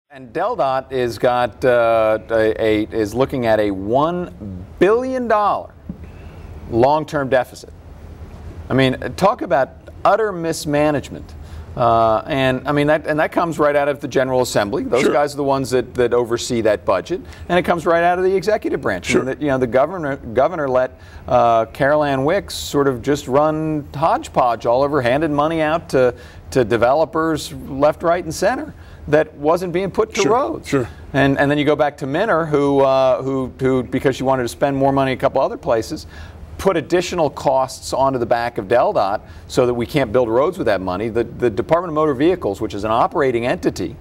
And DelDOT is looking at a $1 billion long-term deficit. I mean, talk about utter mismanagement. And I mean that comes right out of the General Assembly. Those Sure. guys are the ones that oversee that budget, and it comes right out of the executive branch. Sure. I mean, the governor let Carol Ann Wicks sort of just run hodgepodge all over, handed money out to developers left, right, and center that wasn't being put to Sure. roads. Sure. And then you go back to Minner, who because she wanted to spend more money a couple other places, put additional costs onto the back of DelDOT so that we can't build roads with that money. The Department of Motor Vehicles, which is an operating entity,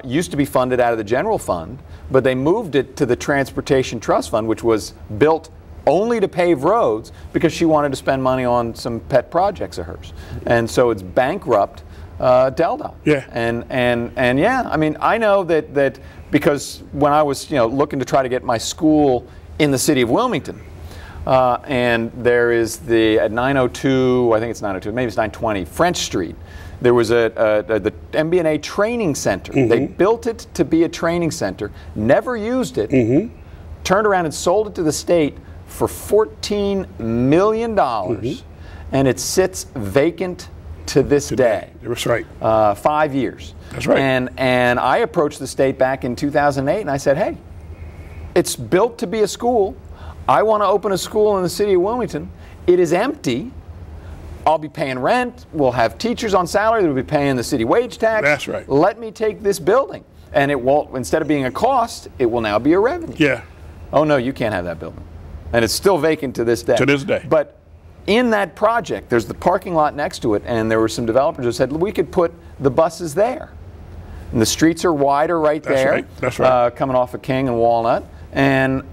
used to be funded out of the general fund, but they moved it to the Transportation Trust Fund, which was built only to pave roads because she wanted to spend money on some pet projects of hers. And so it's bankrupt DelDOT. Yeah. And yeah, I mean, I know that because when I was looking to try to get my school in the city of Wilmington, and there is at 902, I think it's 902, maybe it's 920 French Street. There was the MBNA training center. Mm-hmm. They built it to be a training center, never used it, Mm-hmm. turned around and sold it to the state for $14 million, and it sits vacant to this day. That's right. 5 years. That's right. And I approached the state back in 2008, and I said, hey, it's built to be a school. I want to open a school in the city of Wilmington. It is empty. I'll be paying rent. We'll have teachers on salary. They'll be paying the city wage tax. That's right. Let me take this building. And it won't, instead of being a cost, it will now be a revenue. Yeah. Oh, no, you can't have that building. And it's still vacant to this day. To this day. But in that project, there's the parking lot next to it, and there were some developers who said, we could put the buses there. And the streets are wider right That's there. right. That's right. Coming off of King and Walnut and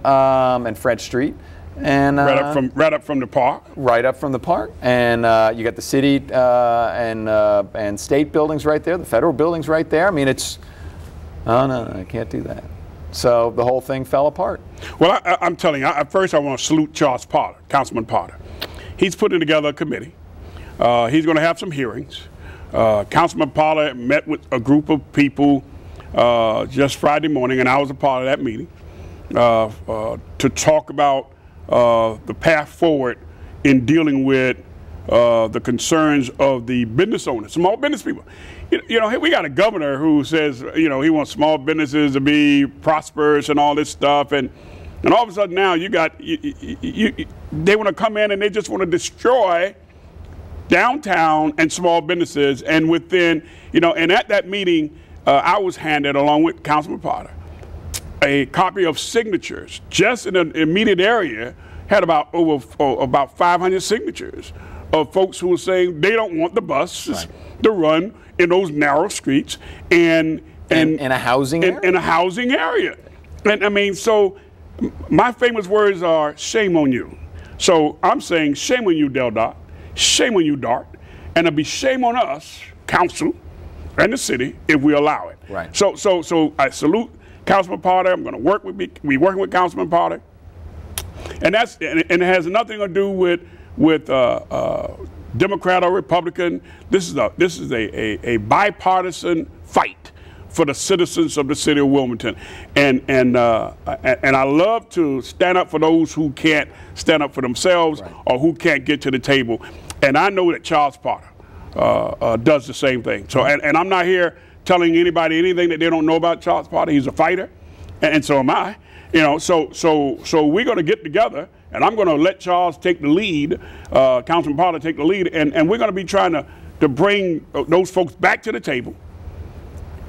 French Street. And Right up from the park. Right up from the park. And you got the city and state buildings right there, the federal buildings right there. I mean, oh, no, I can't do that. So the whole thing fell apart. Well, I'm telling you, first I want to salute Charles Potter, Councilman Potter. He's putting together a committee. He's going to have some hearings. Councilman Potter met with a group of people just Friday morning, and I was a part of that meeting, to talk about the path forward in dealing with the concerns of the business owners, small business people. We got a governor who says, he wants small businesses to be prosperous and all this stuff, and all of a sudden now you got, they want to come in and they just want to destroy downtown and small businesses. And within, and at that meeting, I was handed, along with Councilman Potter, a copy of signatures just in the immediate area, had about 500 signatures of folks who were saying they don't want the buses to run in those narrow streets and in a housing area. In a housing area. And I mean, so my famous words are shame on you. So I'm saying shame on you, DelDOT, shame on you, DART, and it'll be shame on us, council, and the city if we allow it. Right. So I salute Councilman Potter. I'm going to work with we working with Councilman Potter, and it has nothing to do with Democrat or Republican. This is a bipartisan fight for the citizens of the city of Wilmington, and I love to stand up for those who can't stand up for themselves, right, or who can't get to the table. And I know that Charles Potter does the same thing. So and I'm not here telling anybody anything that they don't know about Charles Potter. He's a fighter, and so am I. So we're going to get together, and I'm going to let Charles take the lead, Councilman Potter take the lead, and we're going to be trying to bring those folks back to the table,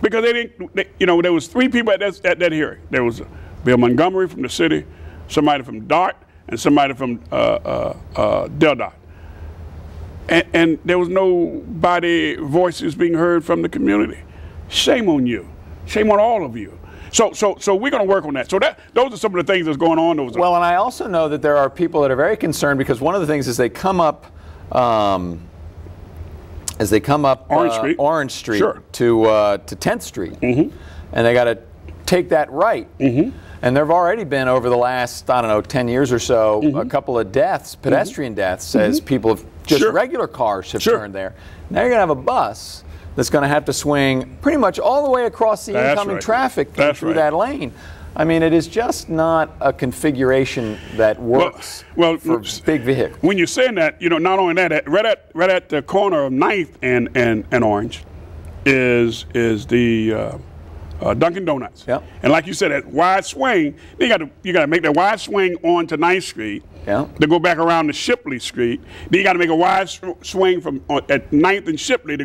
because there was 3 people at that hearing. There was Bill Montgomery from the city, somebody from DART, and somebody from DelDOT. And there was nobody voices being heard from the community. Shame on you. Shame on all of you. So we're going to work on that. So those are some of the things that's going on. Well, and I also know that there are people that are very concerned, because one of the things is they come up Orange Street Sure, to 10th Street, and they got to take that right. And there have already been, over the last, I don't know, 10 years or so, a couple of deaths, pedestrian deaths, as people have just Sure, regular cars have Sure, turned there. Now you're going to have a bus that's going to have to swing pretty much all the way across the incoming right. traffic through right. that lane. I mean, it is just not a configuration that works for big vehicles. When you're saying that, you know, not only that, right at the corner of 9th and Orange is the Dunkin' Donuts. Yep. And like you said, that wide swing, you got to make that wide swing onto 9th Street. Yeah. To go back around to Shipley Street. Then you got to make a wide swing from at 9th and Shipley to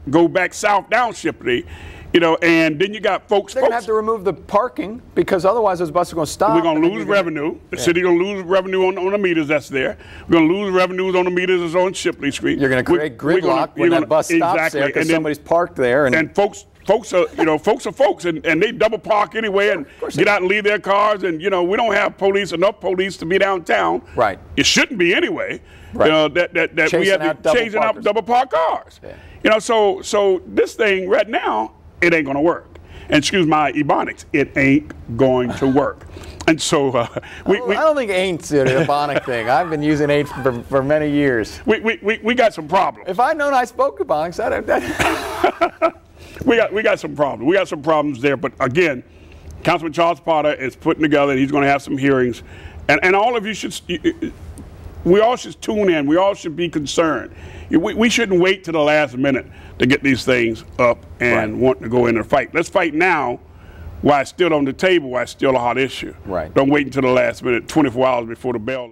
go back south down Shipley. You know, and then you got folks. They're going to have to remove the parking because otherwise those buses are going to stop. We're going to lose revenue. The city going to lose revenue on the meters that's there. We're going to lose revenues on the meters that's on Shipley Street. You're going to create gridlock when that bus stops there because somebody's parked there. And folks are, you know, folks are folks, and they double park anyway and get out and leave their cars. And, you know, we don't have enough police to be downtown. Right. It shouldn't be anyway. Right. You know, that we have to chasing out double park cars. Yeah. You know, so this thing right now, it ain't going to work. And excuse my ebonics, it ain't going to work. And so I don't think ain't's an ebonic thing. I've been using ain't for many years. We got some problems. If I'd known I spoke ebonics, we got some problems. We got some problems there. But again, Councilman Charles Potter is putting together, and he's going to have some hearings. And all of you we all should tune in. We all should be concerned. We shouldn't wait to the last minute to get these things up and want to go in and fight. Let's fight now while it's still on the table, while it's still a hot issue. Right. Don't wait until the last minute, 24 hours before the bell.